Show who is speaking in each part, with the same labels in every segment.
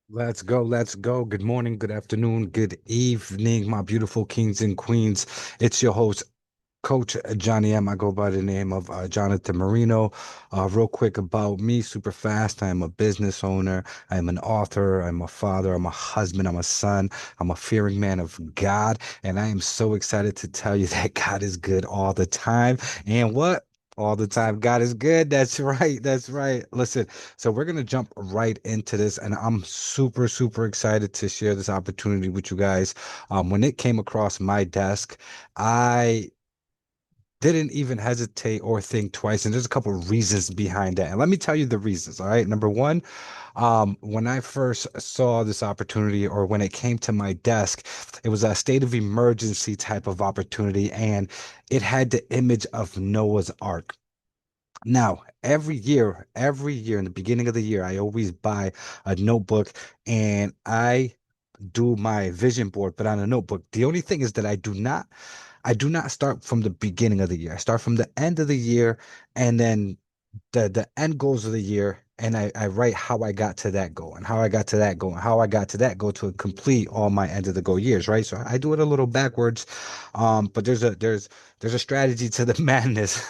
Speaker 1: Let's go. Let's go. Good morning, good afternoon, good evening, my beautiful kings and queens. It's your host, Coach Johnny M. I go by the name of Jonathan Marino. Real quick about me, super fast. I am a business owner. I am an author. I'm a father. I'm a husband. I'm a son. I'm a fearing man of God. And I am so excited to tell you that God is good all the time. And what? All the time. God is good. That's right. That's right. Listen, so we're going to jump right into this. And I'm super, super excited to share this opportunity with you guys. When it came across my desk, I didn't even hesitate or think twice. And there's a couple of reasons behind that. And let me tell you the reasons. All right. Number one, when I first saw this opportunity or when it came to my desk, it was a state of emergency type of opportunity. And it had the image of Noah's Ark. Now, every year in the beginning of the year, I always buy a notebook and I do my vision board, but on a notebook. The only thing is that I do not start from the beginning of the year. I start from the end of the year and then the end goals of the year. And I write how I got to that goal and how I got to that goal and how I got to that goal to complete all my end of the goal years, right? So I do it a little backwards. But there's a strategy to the madness.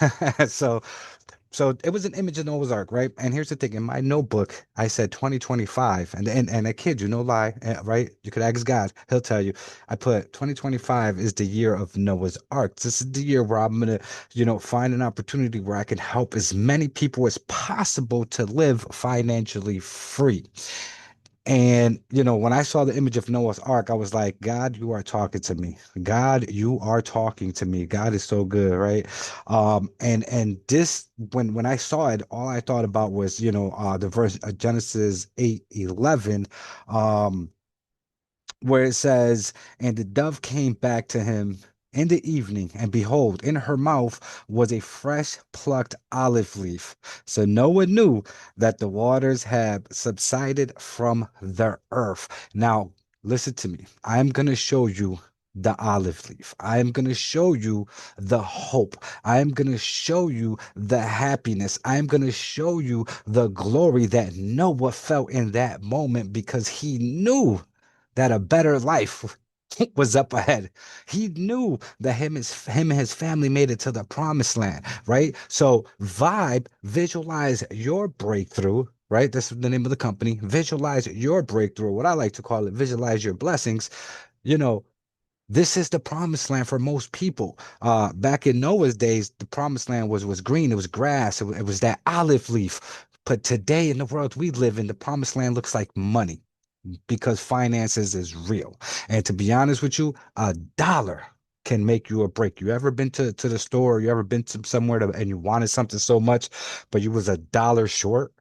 Speaker 1: So it was an image of Noah's Ark, right? And here's the thing: in my notebook, I said 2025, and I kid you, no lie, right? You could ask God; He'll tell you. I put 2025 is the year of Noah's Ark. This is the year where I'm gonna, find an opportunity where I can help as many people as possible to live financially free. And, when I saw the image of Noah's Ark, I was like, God, you are talking to me. God, you are talking to me. God is so good, right? And this, when I saw it, all I thought about was, the verse Genesis 8:11, um, where it says, and the dove came back to him in the evening, and behold, in her mouth was a fresh plucked olive leaf. So Noah knew that the waters had subsided from the earth. Now, listen to me. I'm going to show you the olive leaf. I am going to show you the hope. I am going to show you the happiness. I am going to show you the glory that Noah felt in that moment because he knew that a better life was up ahead. He knew that him and his family made it to the promised land, right? So Vibe, visualize your breakthrough, right? That's the name of the company. Visualize your breakthrough. What I like to call it, visualize your blessings. You know, this is the promised land for most people. Back in Noah's days, the promised land was green, it was grass, it was that olive leaf. But today in the world we live in, the promised land looks like money because finances is real. And to be honest with you, a dollar can make you or break. You ever been to the store? You ever been to somewhere and you wanted something so much, but you was a dollar short?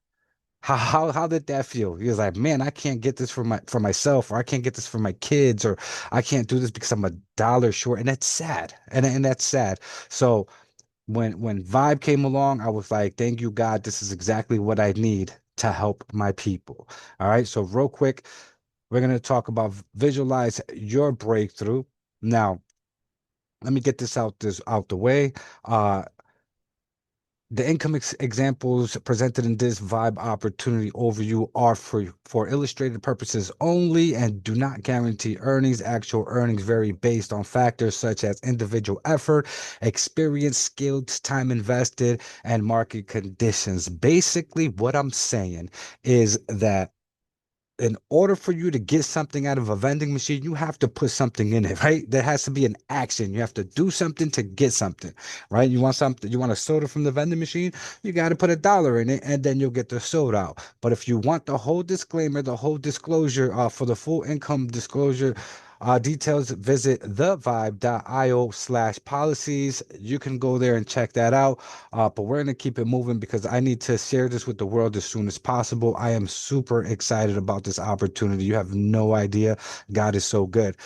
Speaker 1: How did that feel? He was like, man, I can't get this for myself, or I can't get this for my kids, or I can't do this because I'm a dollar short, and that's sad. And that's sad. So when Vibe came along, I was like, thank you, God. This is exactly what I need to help my people. All right. So real quick, we're going to talk about visualize your breakthrough. Now, let me get this out the way. Uh, the income examples presented in this Vibe opportunity overview are for illustrated purposes only and do not guarantee earnings. Actual earnings vary based on factors such as individual effort, experience, skills, time invested, and market conditions. Basically, what I'm saying is that in order for you to get something out of a vending machine, you have to put something in it, right? There has to be an action. You have to do something to get something, right? You want something, you want a soda from the vending machine, you got to put a dollar in it and then you'll get the soda out. But if you want the whole disclaimer, the whole disclosure for the full income disclosure, details, visit thevibe.io/policies. You can go there and check that out. But we're going to keep it moving because I need to share this with the world as soon as possible. I am super excited about this opportunity. You have no idea. God is so good.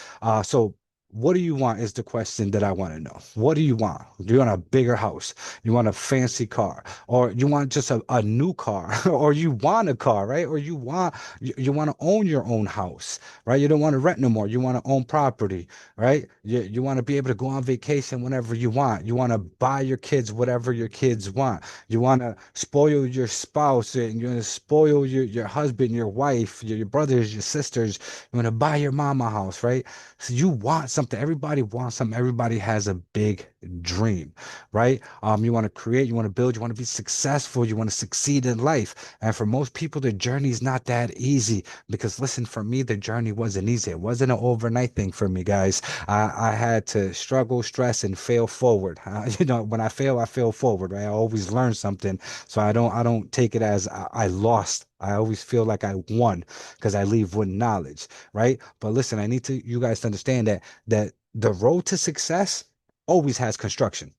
Speaker 1: So What do you want is the question that I want to know. What do you want? Do you want a bigger house? You want a fancy car? Or you want just a new car? Or you want a car, right? Or you want to own your own house, right? You don't want to rent no more. You want to own property, right? You want to be able to go on vacation whenever you want. You want to buy your kids whatever your kids want. You want to spoil your spouse and you want to spoil your husband, your wife, your brothers, your sisters. You want to buy your mama a house, right? So you want something. Everybody wants something. Everybody has a big dream, right? You want to create, you want to build, you want to be successful, you want to succeed in life. And for most people, the journey is not that easy because listen, for me, the journey wasn't easy. It wasn't an overnight thing for me, guys. I had to struggle, stress, and fail forward. When I fail forward, right? I always learn something. So I don't take it as I lost. I always feel like I won because I leave with knowledge, right? But listen, I need to you guys to understand that the road to success always has construction.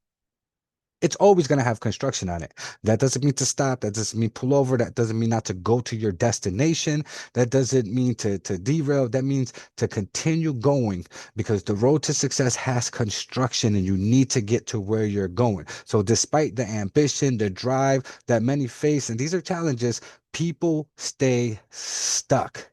Speaker 1: It's always going to have construction on it. That doesn't mean to stop. That doesn't mean pull over. That doesn't mean not to go to your destination. That doesn't mean to derail. That means to continue going because the road to success has construction and you need to get to where you're going. So, despite the ambition, the drive that many face, and these are challenges, people stay stuck.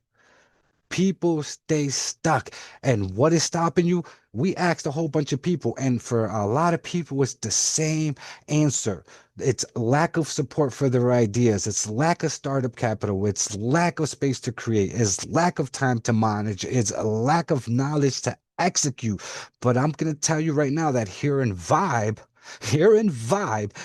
Speaker 1: People stay stuck. And what is stopping you? We asked a whole bunch of people, and for a lot of people, it's the same answer. It's lack of support for their ideas. It's lack of startup capital. It's lack of space to create. It's lack of time to manage. It's a lack of knowledge to execute. But I'm going to tell you right now that here in Vibe,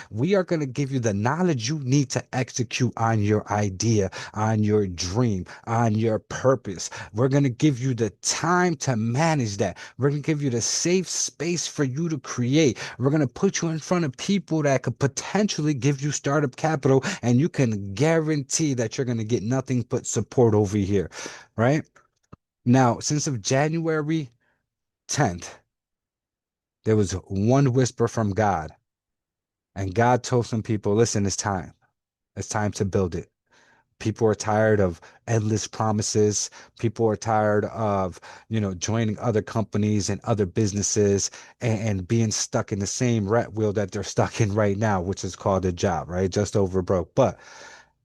Speaker 1: we are going to give you the knowledge you need to execute on your idea, on your dream, on your purpose. We're going to give you the time to manage that. We're going to give you the safe space for you to create. We're going to put you in front of people that could potentially give you startup capital, and you can guarantee that you're going to get nothing but support over here, right? Now, since of January 10th, there was one whisper from God, and God told some people, listen, it's time. It's time to build it. People are tired of endless promises. People are tired of, joining other companies and other businesses and being stuck in the same rat wheel that they're stuck in right now, which is called a job, right? Just over broke. But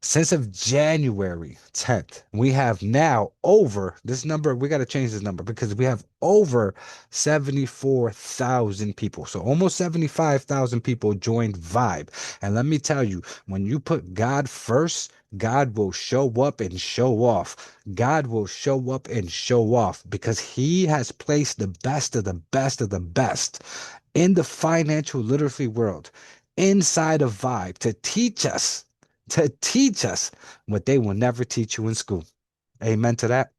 Speaker 1: since of January 10th, we have now over this number. We got to change this number because we have over 74,000 people. So almost 75,000 people joined Vibe. And let me tell you, when you put God first, God will show up and show off. God will show up and show off because he has placed the best of the best of the best in the financial literacy world inside of Vibe to teach us what they will never teach you in school. Amen to that.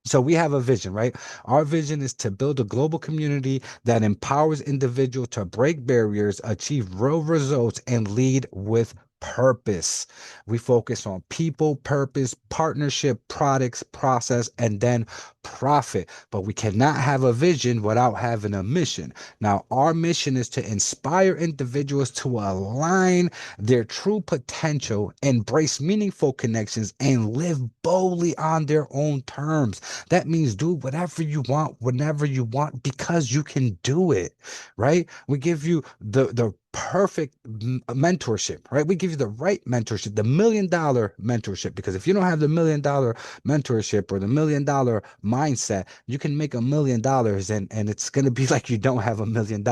Speaker 1: So we have a vision, right? Our vision is to build a global community that empowers individuals to break barriers, achieve real results, and lead with purpose. We focus on people, purpose, partnership, products, process, and then profit. But we cannot have a vision without having a mission. Now, our mission is to inspire individuals to align their true potential, embrace meaningful connections, and live boldly on their own terms. That means do whatever you want, whenever you want, because you can do it, right? We give you the perfect mentorship, right? We give you the right mentorship, the $1 million mentorship, because if you don't have the $1 million mentorship or the $1 million mindset, you can make $1 million and it's going to be like you don't have $1 million.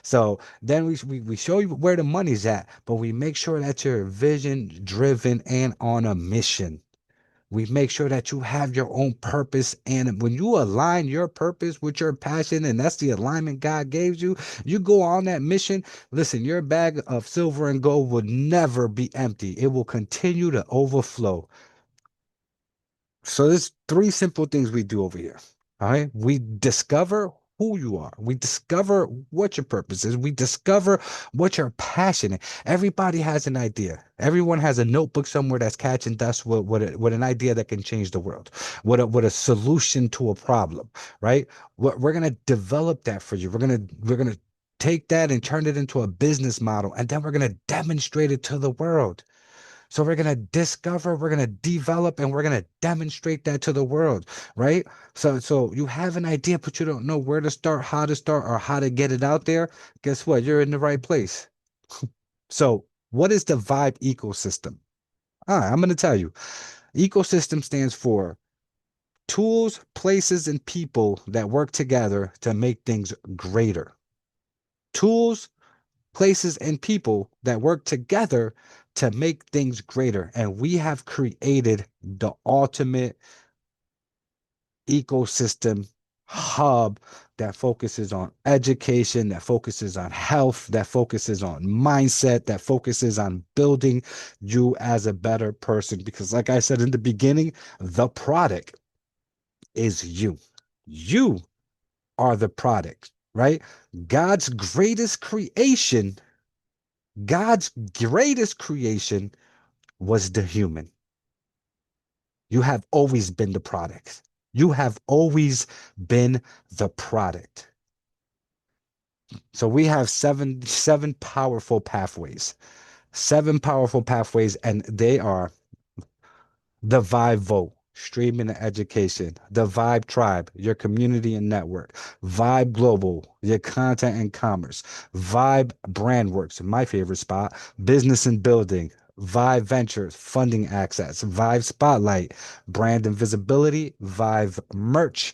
Speaker 1: So then we show you where the money's at, but we make sure that you're vision driven and on a mission. We make sure that you have your own purpose. And when you align your purpose with your passion, and that's the alignment God gave you, you go on that mission. Listen, your bag of silver and gold will never be empty, it will continue to overflow. So there's three simple things we do over here. All right. We discover who you are. We discover what your purpose is. We discover what you're passionate. Everybody has an idea. Everyone has a notebook somewhere that's catching dust with an idea that can change the world, with a solution to a problem, right? We're gonna develop that for you. We're gonna take that and turn it into a business model, and then we're gonna demonstrate it to the world. So we're going to discover, we're going to develop, and we're going to demonstrate that to the world, right? So you have an idea, but you don't know where to start, or how to get it out there. Guess what? You're in the right place. So what is the Vibe ecosystem? All right, I'm going to tell you. Ecosystem stands for tools, places, and people that work together to make things greater. Tools, places, and people that work together to make things greater. And we have created the ultimate ecosystem hub that focuses on education, that focuses on health, that focuses on mindset, that focuses on building you as a better person. Because, like I said in the beginning, the product is you. You are the product, right? God's greatest creation, God's greatest creation was the human. You have always been the product. You have always been the product. So we have seven powerful pathways. Seven powerful pathways, and they are the Vibe Vote, streaming and education. The Vibe Tribe, your community and network. Vibe Global, your content and commerce. Vibe Brandworks, my favorite spot. Business and building. Vibe Ventures, funding access. Vibe Spotlight, brand and visibility. Vibe Merch,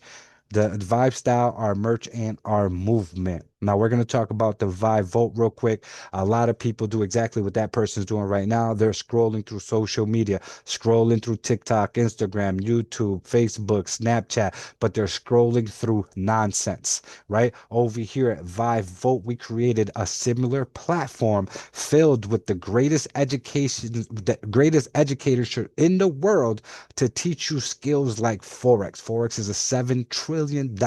Speaker 1: the Vibe Style, our merch, and our movement. Now we're going to talk about the Vibe Vote real quick. A lot of people do exactly what that person's doing right now. They're scrolling through social media, scrolling through TikTok, Instagram, YouTube, Facebook, Snapchat, but they're scrolling through nonsense, right? Over here at Vibe Vote, we created a similar platform filled with the greatest education, the greatest educators in the world to teach you skills like Forex. Forex is a $7 trillion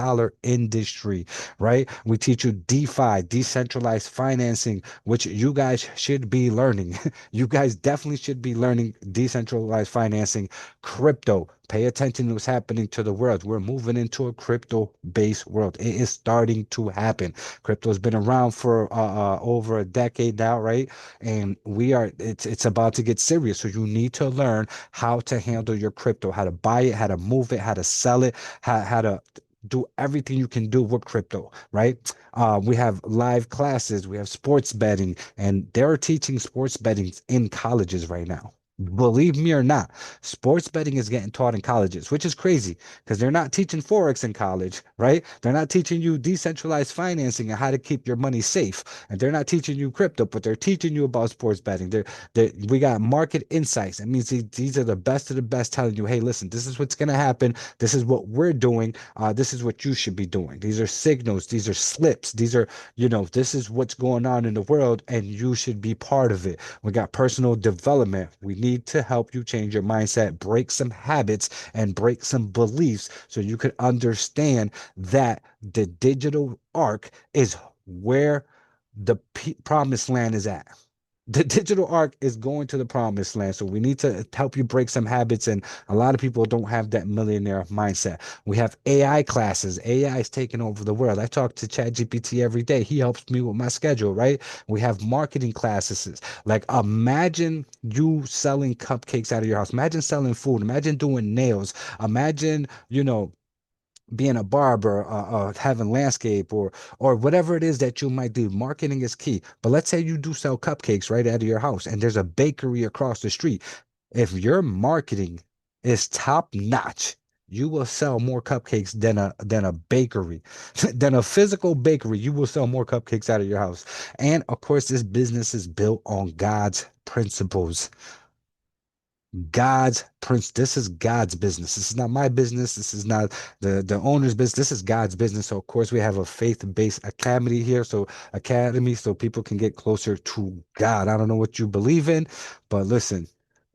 Speaker 1: industry, right? We teach you DeFi, decentralized financing, which you guys should be learning. You guys definitely should be learning decentralized financing, crypto. Pay attention to what's happening to the world. We're moving into a crypto based world. It is starting to happen. Crypto's been around for over a decade now, right? And it's about to get serious. So you need to learn how to handle your crypto, how to buy it, how to move it, how to sell it, how to do everything you can do with crypto, right? We have live classes, we have sports betting, and they're teaching sports betting in colleges right now. Believe me or not, sports betting is getting taught in colleges, which is crazy because they're not teaching Forex in college, right? They're not teaching you decentralized financing and how to keep your money safe. And they're not teaching you crypto, but they're teaching you about sports betting. We got market insights. That means these are the best of the best telling you, hey, listen, this is what's going to happen. This is what we're doing. This is what you should be doing. These are signals. These are slips. These are, this is what's going on in the world, and you should be part of it. We got personal development. We need to help you change your mindset, break some habits, and break some beliefs so you could understand that the digital arc is where the promised land is at. The digital arc is going to the promised land. So we need to help you break some habits. And a lot of people don't have that millionaire mindset. We have AI classes. AI is taking over the world. I talk to ChatGPT every day. He helps me with my schedule, right? We have marketing classes. Like imagine you selling cupcakes out of your house. Imagine selling food. Imagine doing nails. Imagine, being a barber, having landscape, or whatever it is that you might do. Marketing is key. But let's say you do sell cupcakes right out of your house, and there's a bakery across the street. If your marketing is top notch, you will sell more cupcakes than a bakery, than a physical bakery. You will sell more cupcakes out of your house. And of course, this business is built on God's principles. God's prince. This is God's business. This is not my business. This is not the owner's business. This is God's business. So of course we have a faith-based academy here. So people can get closer to God. I don't know what you believe in, but listen,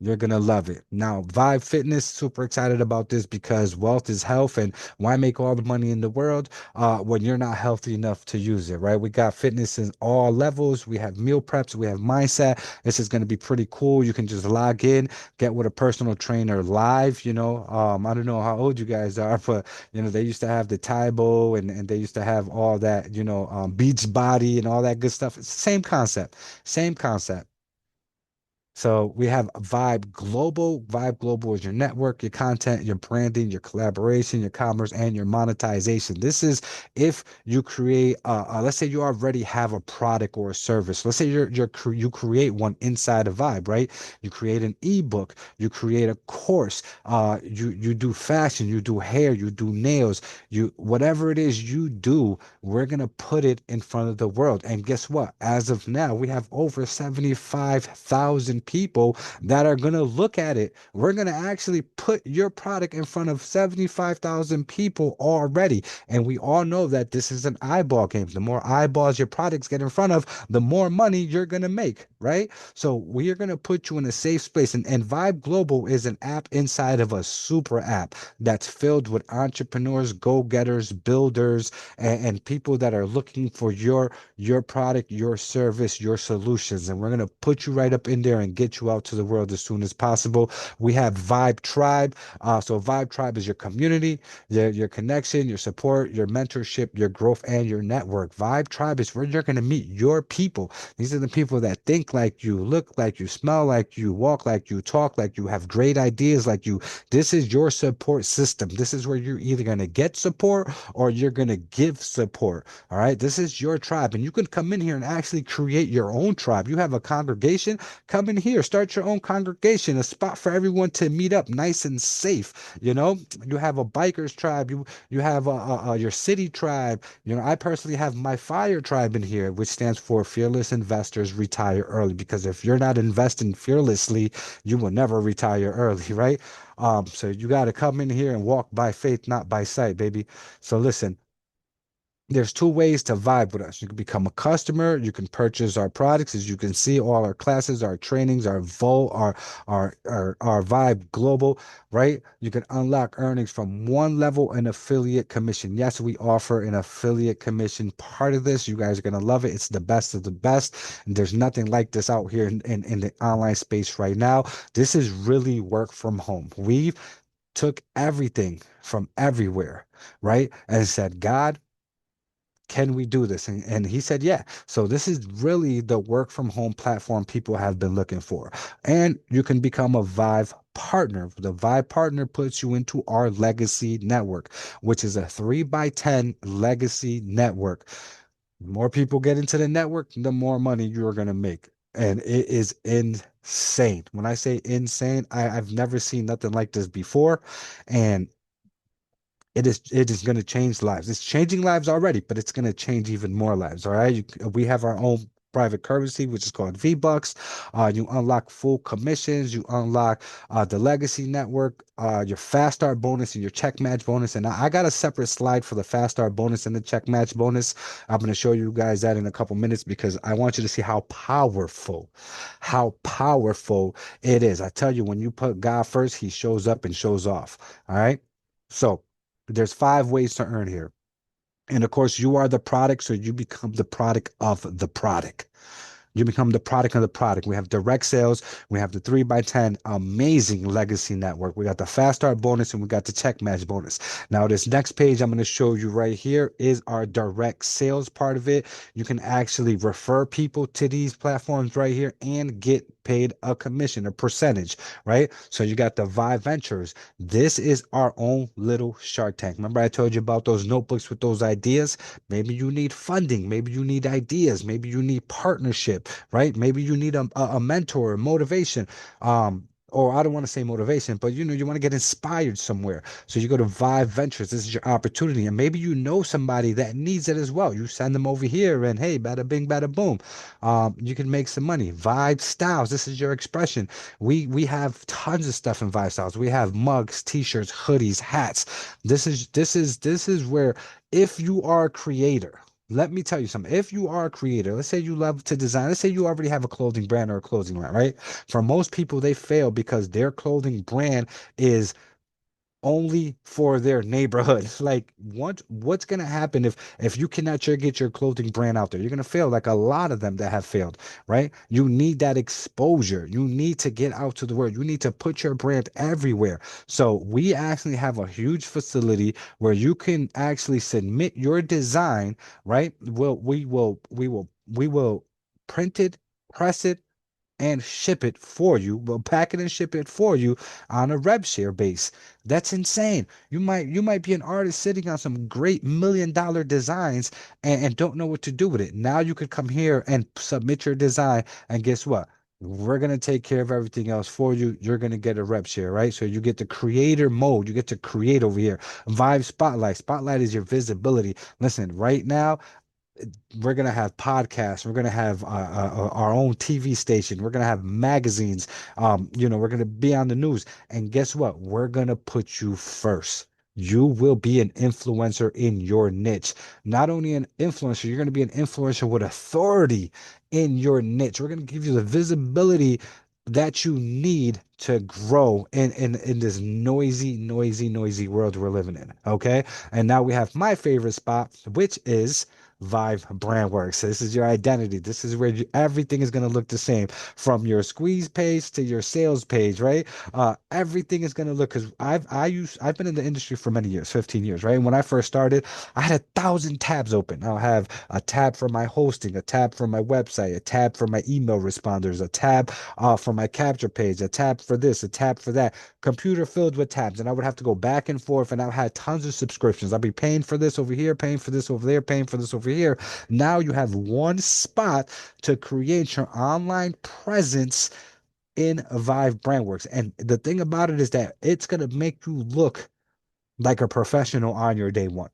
Speaker 1: you're gonna love it. Now, Vibe Fitness, super excited about this because wealth is health, and why make all the money in the world when you're not healthy enough to use it, right? We got fitness in all levels. We have meal preps. We have mindset. This is gonna be pretty cool. You can just log in, get with a personal trainer live. I don't know how old you guys are, but they used to have the Taibo, and they used to have all that, Beach Body and all that good stuff. It's the same concept. Same concept. So we have Vibe Global. Vibe Global is your network, your content, your branding, your collaboration, your commerce, and your monetization. This is if you create, let's say you already have a product or a service. Let's say you create one inside of Vibe, right? You create an ebook, you create a course, you do fashion, you do hair, you do nails, you whatever it is you do, we're gonna put it in front of the world. And guess what? As of now, we have over 75,000 people that are gonna look at it. We're gonna actually put your product in front of 75,000 people already. And we all know that this is an eyeball game. The more eyeballs your products get in front of, the more money you're gonna make, right? So we are gonna put you in a safe space. And Vibe Global is an app inside of a super app that's filled with entrepreneurs, go-getters, builders, and people that are looking for your product, your service, your solutions. And we're going to put you right up in there and get you out to the world as soon as possible. We have Vibe Tribe. So Vibe Tribe is your community, your connection, your support, your mentorship, your growth, and your network. Vibe Tribe is where you're going to meet your people. These are the people that think like you, look like you, smell like you, walk like you, talk like you, have great ideas like you. This is your support system. This is where you're either going to get support or you're going to give support. All right. This is your tribe. And you can come in here and actually create your own tribe. You have a congregation, come in here, start your own congregation, a spot for everyone to meet up nice and safe. You have a bikers tribe. You have your city tribe. I personally have my fire tribe in here, which stands for Fearless Investors Retire Early. Because if you're not investing fearlessly, you will never retire early, right? So you got to come in here and walk by faith, not by sight, baby. So listen, there's two ways to vibe with us. You can become a customer. You can purchase our products. As you can see, all our classes, our trainings, our Vol, our Vibe Global, right? You can unlock earnings from one level and affiliate commission. Yes, we offer an affiliate commission part of this. You guys are gonna love it. It's the best of the best. And there's nothing like this out here in the online space right now. This is really work from home. We've took everything from everywhere, right? And said, God, can we do this? And he said, yeah. So this is really the work from home platform people have been looking for. And you can become a Vive partner. The Vive partner puts you into our legacy network, which is a 3 by 10 legacy network. The more people get into the network, the more money you're going to make. And it is insane. When I say insane, I've never seen nothing like this before. And it is going to change lives. It's changing lives already, but it's going to change even more lives. All right. We have our own private currency, which is called V-Bucks. You unlock full commissions. You unlock the legacy network, your fast start bonus and your check match bonus. And I got a separate slide for the fast start bonus and the check match bonus. I'm going to show you guys that in a couple minutes because I want you to see how powerful it is. I tell you, when you put God first, he shows up and shows off. All right. So there's 5 ways to earn here. And of course, you are the product, so you become the product of the product. You become the product of the product. We have direct sales. We have the 3 by 10 amazing legacy network. We got the fast start bonus and we got the check match bonus. Now, this next page I'm going to show you right here is our direct sales part of it. You can actually refer people to these platforms right here and get paid a commission, a percentage, right? So you got the Vive Ventures. This is our own little Shark Tank. Remember I told you about those notebooks with those ideas? Maybe you need funding. Maybe you need ideas. Maybe you need partnership, right? Maybe you need a mentor, motivation. Or I don't want to say motivation, but you want to get inspired somewhere. So you go to Vive Ventures. This is your opportunity. And maybe you know somebody that needs it as well. You send them over here and hey, bada bing, bada boom. You can make some money. Vibe Styles. This is your expression. We have tons of stuff in Vibe Styles. We have mugs, t-shirts, hoodies, hats. This is where if you are a creator, let me tell you something. If you are a creator, let's say you love to design, let's say you already have a clothing brand or a clothing line, right? For most people, they fail because their clothing brand is only for their neighborhood. Like what's gonna happen if you cannot get your clothing brand out there? You're gonna fail like a lot of them that have failed, right? You need that exposure. You need to get out to the world. You need to put your brand everywhere. So we actually have a huge facility where you can actually submit your design, right? We will print it, press it, and ship it for you. We'll pack it and ship it for you on a rev share base. That's insane. You might be an artist sitting on some great $1 million designs and don't know what to do with it. Now you could come here and submit your design, and guess what? We're gonna take care of everything else for you. You're gonna get a rep share, right? So you get the creator mode. You get to create over here. Vibe Spotlight. Spotlight is your visibility. Listen, right now we're gonna have podcasts. We're gonna have our own TV station. We're gonna have magazines. We're gonna be on the news. And guess what? We're gonna put you first. You will be an influencer in your niche. Not only an influencer, you're gonna be an influencer with authority in your niche. We're gonna give you the visibility that you need to grow in this noisy world we're living in. Okay. And now we have my favorite spot, which is Vive Brandworks. So this is your identity. This is where everything is going to look the same, from your squeeze page to your sales page, right? Everything is going to look, because I've been in the industry for many years, 15 years, right? When I first started, I had 1,000 tabs open. I'll have a tab for my hosting, a tab for my website, a tab for my email responders, a tab for my capture page, a tab for this, a tab for that. Computer filled with tabs, and I would have to go back and forth, and I had tons of subscriptions. I'd be paying for this over here, paying for this over there, paying for this over here. Now you have one spot to create your online presence in Vive Brandworks. And the thing about it is that it's going to make you look like a professional on your day one.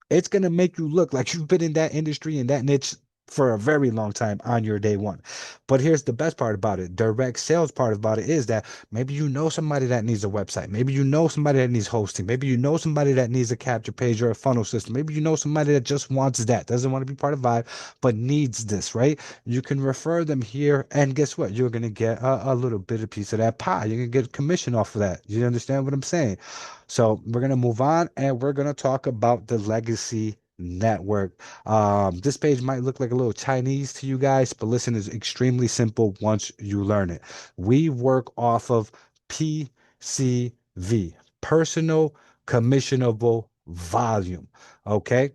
Speaker 1: It's going to make you look like you've been in that industry and that niche for a very long time on your day one. But here's the best part about it. Direct sales part about it is that maybe you know somebody that needs a website. Maybe you know somebody that needs hosting. Maybe you know somebody that needs a capture page or a funnel system. Maybe you know somebody that just wants that, doesn't want to be part of Vibe, but needs this, right? You can refer them here, and guess what? You're going to get a little bit of piece of that pie. You're going to get a commission off of that. You understand what I'm saying? So we're going to move on, and we're going to talk about the legacy network. This page might look like a little Chinese to you guys, but listen, it's extremely simple once you learn it. We work off of PCV, personal commissionable volume. Okay.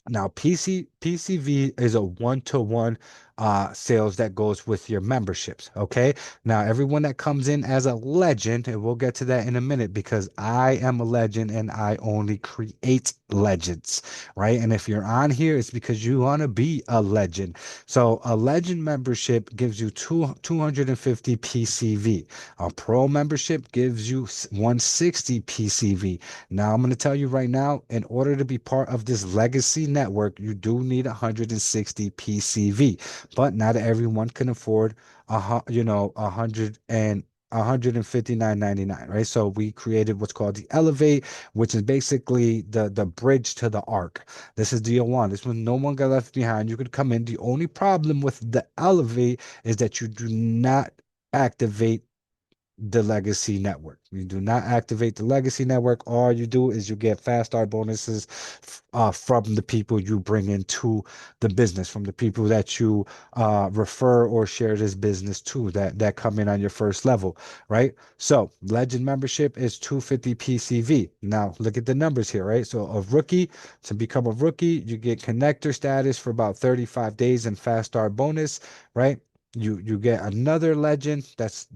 Speaker 1: Now, PCV is a one-to-one sales that goes with your memberships. Okay. Now, everyone that comes in as a legend, and we'll get to that in a minute, because I am a legend and I only create legends, right? And if you're on here, it's because you want to be a legend. So a legend membership gives you 250 PCV. A pro membership gives you 160 PCV. Now, I'm going to tell you right now, in order to be part of this legacy network, you do need 160 PCV, but not everyone can afford a hundred and 159.99, right? So we created what's called the Elevate, which is basically the bridge to the arc. This is deal one. This one, no one got left behind. You could come in. The only problem with the Elevate is that you do not activate the legacy network. You do not activate the legacy network. All you do is you get fast start bonuses from the people you bring into the business, from the people that you refer or share this business to, that come in on your first level, right? So legend membership is 250 PCV. Now look at the numbers here, right? So a rookie, to become a rookie, you get connector status for about 35 days and fast start bonus, right? You get another legend that's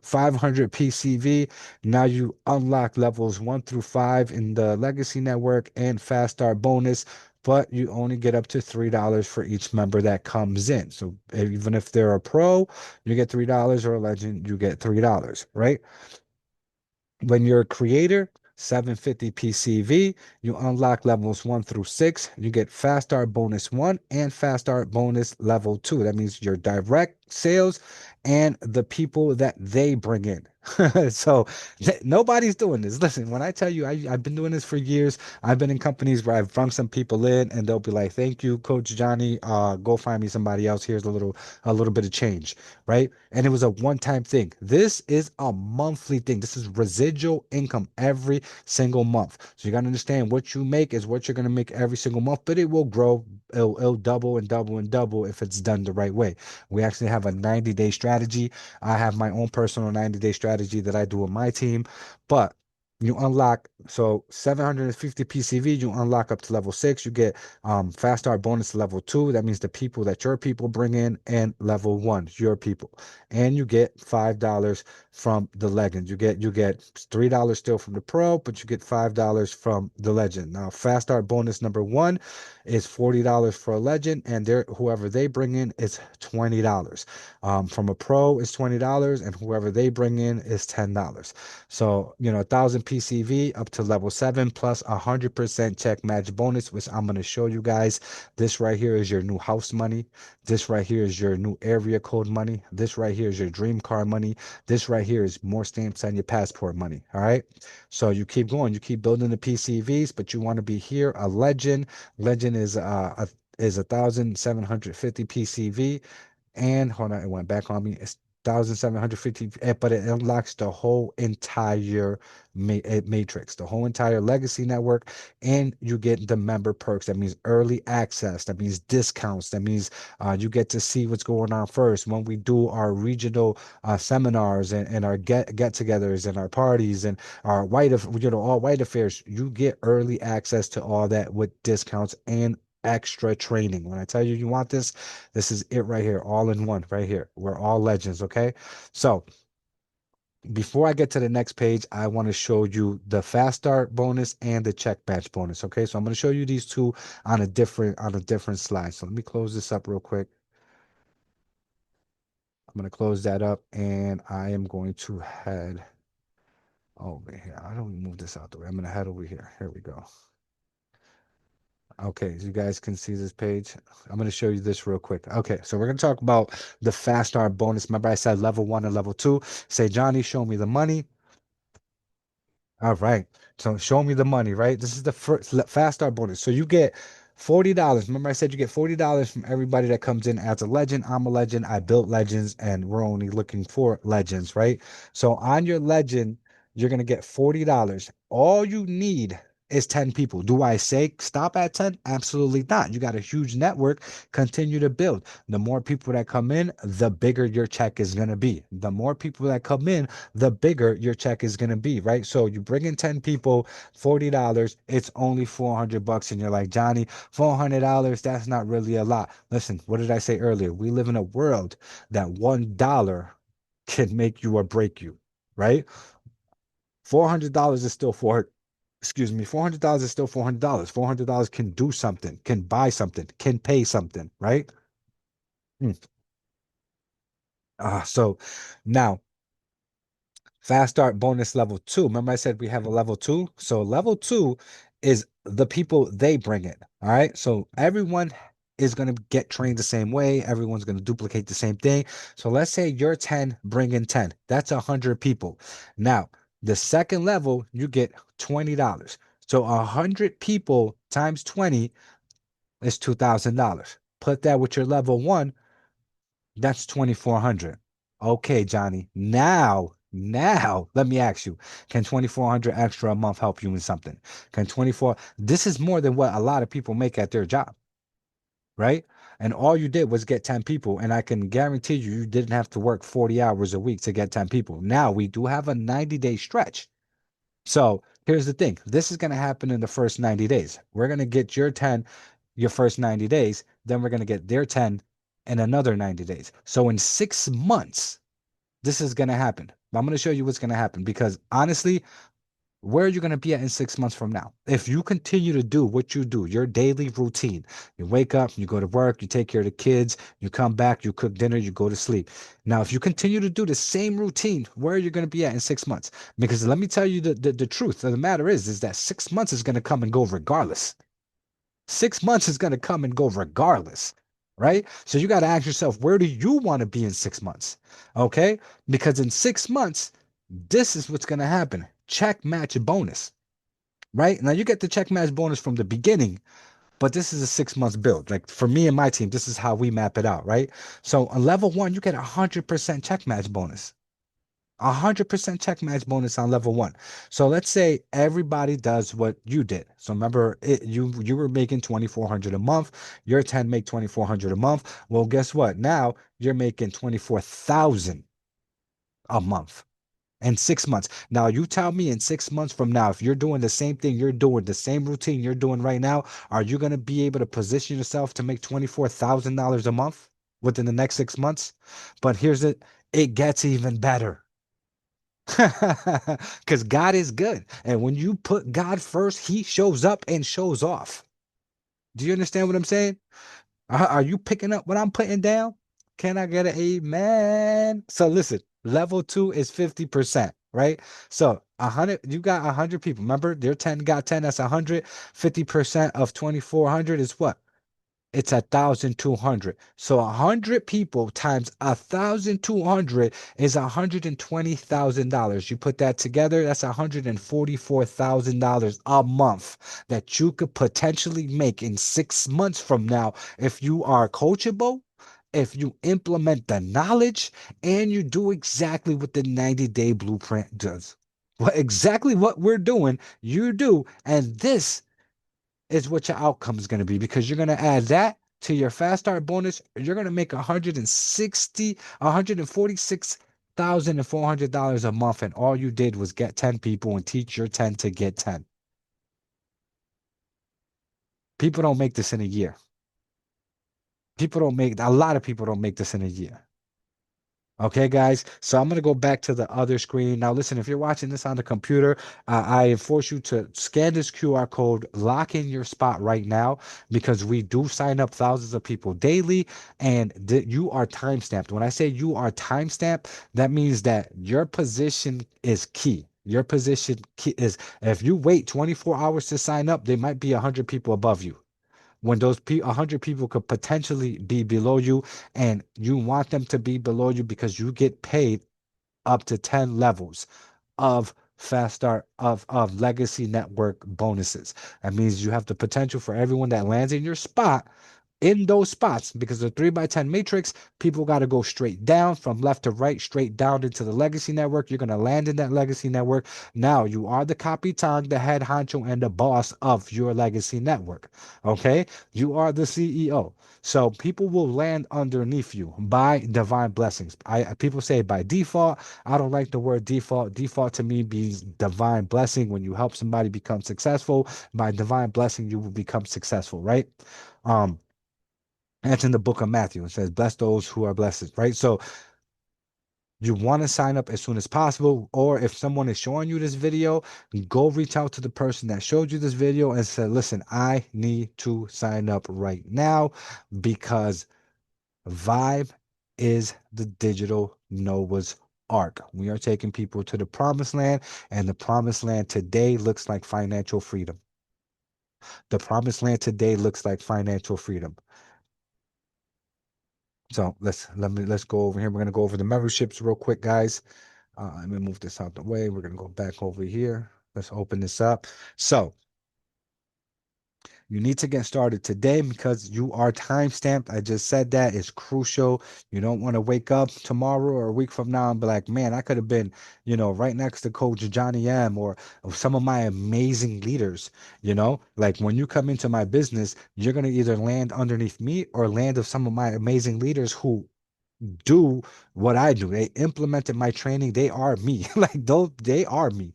Speaker 1: 500 PCV. Now you unlock levels 1 through 5 in the legacy network and fast start bonus, but you only get up to $3 for each member that comes in. So even if they're a pro, you get $3, or a legend, you get $3, right? When you're a creator, 750 PCV, you unlock levels 1 through 6. You get fast start bonus 1 and fast start bonus level 2. That means your direct sales and the people that they bring in. So nobody's doing this. Listen, when I tell you I've been doing this for years, I've been in companies where I've brought some people in and they'll be like, "Thank you, Coach Johnny. Go find me somebody else. Here's a little bit of change." Right? And it was a one-time thing. This is a monthly thing. This is residual income every single month. So you got to understand, what you make is what you're going to make every single month, but it will grow. It'll double and double and double if it's done the right way. We actually have a 90-day strategy. I have my own personal 90-day strategy that I do with my team, but you unlock So 750 PCV, you unlock up to level 6. You get fast start bonus to level 2. That means the people that your people bring in, and level 1, your people. And you get $5 from the legend. You get $3 still from the pro, but you get $5 from the legend. Now, fast start bonus number 1 is $40 for a legend, and whoever they bring in is $20. From a pro is $20, and whoever they bring in is $10. So, 1,000 PCV up to level 7 plus 100% check match bonus, which I'm going to show you guys. This right here is your new house money. This right here is your new area code money. This right here is your dream car money. This right here is more stamps on your passport money. All right. So you keep going, you keep building the PCVs, but you want to be here a legend. Legend is 1,750 PCV. And hold on, it went back on me. It's 1,750, but it unlocks the whole entire matrix, the whole entire legacy network, and you get the member perks. That means early access. That means discounts. That means you get to see what's going on first when we do our regional seminars and our get-togethers and our parties and our all white affairs. You get early access to all that with discounts and extra training. When I tell you you want this, this is it right here, all in one, right here. We're all legends, okay? So before I get to the next page, I want to show you the fast start bonus and the check batch bonus. Okay, so I'm going to show you these two on a different slide. So let me close this up real quick. I'm going to close that up, and I am going to head over here. I don't move this out the way. I'm going to head over here. Here we go. Okay, so you guys can see this page. I'm going to show you this real quick. Okay, so we're going to talk about the fast start bonus. Remember I said level 1 and level 2. Say, Johnny, show me the money. All right. So show me the money, right? This is the first fast start bonus. So you get $40. Remember I said you get $40 from everybody that comes in as a legend. I'm a legend. I built legends, and we're only looking for legends, right? So on your legend, you're going to get $40. All you need is 10 people. Do I say stop at 10? Absolutely not. You got a huge network. Continue to build. The more people that come in, the bigger your check is going to be. The more people that come in, the bigger your check is going to be, right? So you bring in 10 people, $40, it's only $400. And you're like, Johnny, $400, that's not really a lot. Listen, what did I say earlier? We live in a world that $1 can make you or break you, right? $400 is still $400 is still $400. $400 can do something, can buy something, can pay something, right? Mm. So now fast start bonus level 2. Remember I said we have a level 2? So level 2 is the people they bring in. All right. So everyone is going to get trained the same way. Everyone's going to duplicate the same thing. So let's say you're 10, bring in 10. That's 100 people. Now, the second level, you get $20. So 100 people times 20 is $2,000. Put that with your level 1, that's 2,400. Okay, Johnny. Now, let me ask you, can 2,400 extra a month help you in something? Can 24, this is more than what a lot of people make at their job, right? And all you did was get 10 people. And I can guarantee you, you didn't have to work 40 hours a week to get 10 people. Now we do have a 90-day stretch. So here's the thing. This is going to happen in the first 90 days. We're going to get your 10 your first 90 days. Then we're going to get their 10 in another 90 days. So in 6 months, this is going to happen. I'm going to show you what's going to happen because honestly, where are you going to be at in 6 months from now? If you continue to do what you do, your daily routine, you wake up, you go to work, you take care of the kids, you come back, you cook dinner, you go to sleep. Now, if you continue to do the same routine, where are you going to be at in 6 months? Because let me tell you the truth of the matter is that 6 months is going to come and go regardless. 6 months is going to come and go regardless, right? So you got to ask yourself, where do you want to be in 6 months? Okay. Because in 6 months, this is what's going to happen. Check match bonus, right? Now you get the check match bonus from the beginning, but this is a 6 months build. Like for me and my team, this is how we map it out, right? So on level 1, you get 100% check match bonus. 100% check match bonus on level 1. So let's say everybody does what you did. So remember, you were making 2,400 a month. Your 10 make 2,400 a month. Well, guess what? Now you're making 24,000 a month. In 6 months. Now, you tell me in 6 months from now, if you're doing the same thing you're doing, the same routine you're doing right now, are you going to be able to position yourself to make $24,000 a month within the next 6 months? But here's it gets even better. Because God is good. And when you put God first, he shows up and shows off. Do you understand what I'm saying? Are you picking up what I'm putting down? Can I get an amen? So listen, level two is 50%, right? So 100, you got 100 people. Remember, their 10 got 10, that's 100. 50% of 2,400 is what? It's 1,200. So 100 people times 1,200 is $120,000. You put that together, that's $144,000 a month that you could potentially make in 6 months from now if you are coachable, if you implement the knowledge, and you do exactly what the 90-day blueprint does. Exactly what we're doing, you do, and this is what your outcome is going to be, because you're going to add that to your fast start bonus. You're going to make 146,400 a month, and all you did was get 10 people and teach your 10 to get 10. People don't make this in a year. A lot of people don't make this in a year. Okay, guys. So I'm going to go back to the other screen. Now, listen, if you're watching this on the computer, I enforce you to scan this QR code, lock in your spot right now, because we do sign up thousands of people daily, and you are timestamped. When I say you are timestamped, that means that your position is key. Your position key is, if you wait 24 hours to sign up, there might be 100 people above you, when those 100 people could potentially be below you, and you want them to be below you because you get paid up to 10 levels of fast start of legacy network bonuses. That means you have the potential for everyone that lands in your spot, in those spots, because the 3x10 matrix, people got to go straight down from left to right, straight down into the legacy network. You're going to land in that legacy network. Now you are the Capitan, the head honcho, and the boss of your legacy network. Okay, you are the CEO. So people will land underneath you by divine blessings. People say by default. I don't like the word default. Default to me means divine blessing. When you help somebody become successful, by divine blessing, you will become successful, right? Um, that's in the book of Matthew. It says, bless those who are blessed, right? So you want to sign up as soon as possible. Or if someone is showing you this video, go reach out to the person that showed you this video and say, listen, I need to sign up right now, because Vibe is the digital Noah's Ark. We are taking people to the promised land, and the promised land today looks like financial freedom. The promised land today looks like financial freedom. So let's go over here. We're gonna go over the memberships real quick, guys. Let me move this out the way. We're gonna go back over here. Let's open this up. So you need to get started today because you are time stamped. I just said that it's crucial. You don't want to wake up tomorrow or a week from now and be like, man, I could have been, right next to Coach Johnny M, or some of my amazing leaders. Like when you come into my business, you're going to either land underneath me or land of some of my amazing leaders who do what I do. They implemented my training. They are me. Like those, they are me.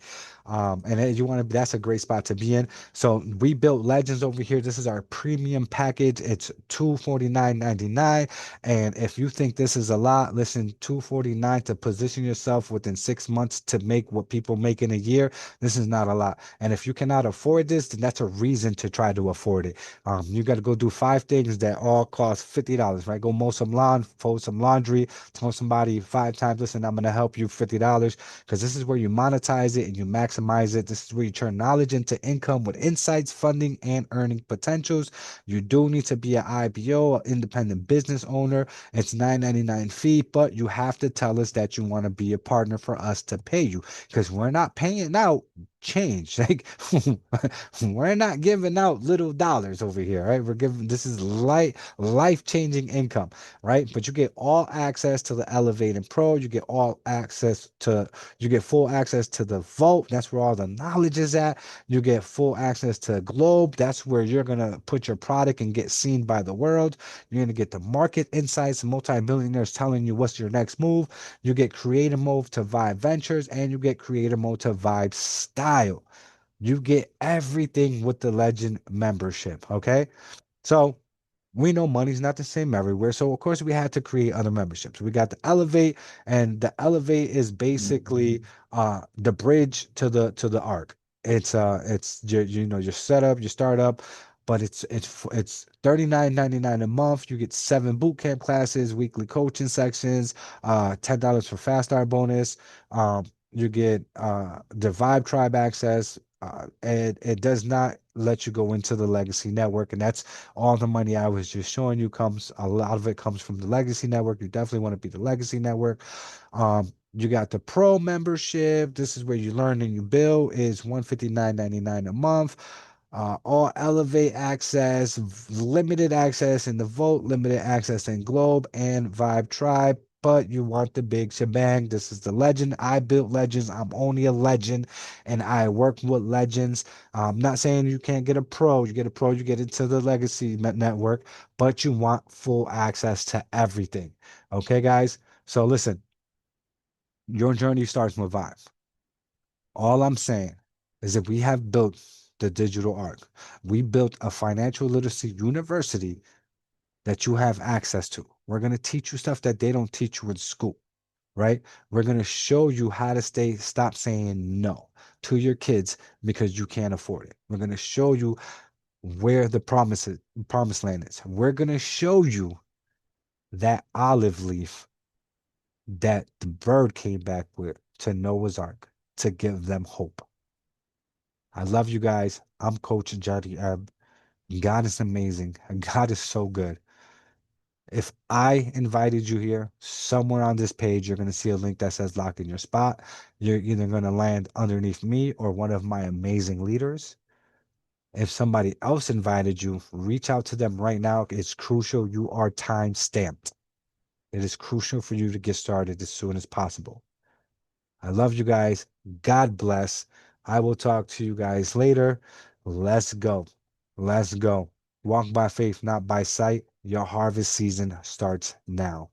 Speaker 1: And you want to, that's a great spot to be in. So we built Legends over here. This is our premium package. It's $249.99. And if you think this is a lot, listen, $249 to position yourself within 6 months to make what people make in a year. This is not a lot. And if you cannot afford this, then that's a reason to try to afford it. You got to go do 5 things that all cost $50, right? Go mow some lawn, fold some laundry, tell somebody 5 times, listen, I'm going to help you $50, because this is where you monetize it and you maximize it. This is where you turn knowledge into income with insights, funding, and earning potentials. You do need to be an IBO, an independent business owner. It's $9.99 fee, but you have to tell us that you want to be a partner for us to pay you, because we're not paying out change. Like we're not giving out little dollars over here, right? We're giving this is life-changing income, right? But you get all access to the Elevate and Pro. You get full access to the Vault. That's where all the knowledge is at. You get full access to Globe. That's where you're gonna put your product and get seen by the world. You're gonna get the market insights, multi-billionaires telling you what's your next move. You get creative mode to Vibe Ventures, and you get creative mode to Vibe Style. You get everything with the Legend membership. Okay. So we know money's not the same everywhere. So of course we had to create other memberships. We got the Elevate, and the Elevate is basically the bridge to the arc. It's your setup, your startup, but it's 39.99 a month. You get 7 bootcamp classes, weekly coaching sections, $10 for fast start bonus. You get the Vibe Tribe access. It does not let you go into the legacy network, and that's all the money I was just showing you comes, a lot of it comes from the Legacy Network. You definitely want to be the Legacy Network. You got the Pro membership. This is where you learn and you build. Is 159.99 a month. All Elevate access, limited access in the Vote, limited access in Globe and Vibe Tribe. But you want the big shebang. This is the legend. I built legends. I'm only a legend, and I work with legends. I'm not saying you can't get a pro. You get a pro, you get into the legacy network, but you want full access to everything. Okay, guys? So listen, your journey starts with Vive. All I'm saying is that we have built the digital arc. We built a financial literacy university that you have access to. We're going to teach you stuff that they don't teach you in school, right? We're going to show you how to stop saying no to your kids because you can't afford it. We're going to show you where the promised land is. We're going to show you that olive leaf that the bird came back with to Noah's Ark to give them hope. I love you guys. I'm Coach Johnny Ebb. God is amazing. God is so good. If I invited you here, somewhere on this page, you're going to see a link that says locked in your spot. You're either going to land underneath me or one of my amazing leaders. If somebody else invited you, reach out to them right now. It's crucial. You are time stamped. It is crucial for you to get started as soon as possible. I love you guys. God bless. I will talk to you guys later. Let's go. Let's go. Walk by faith, not by sight. Your harvest season starts now.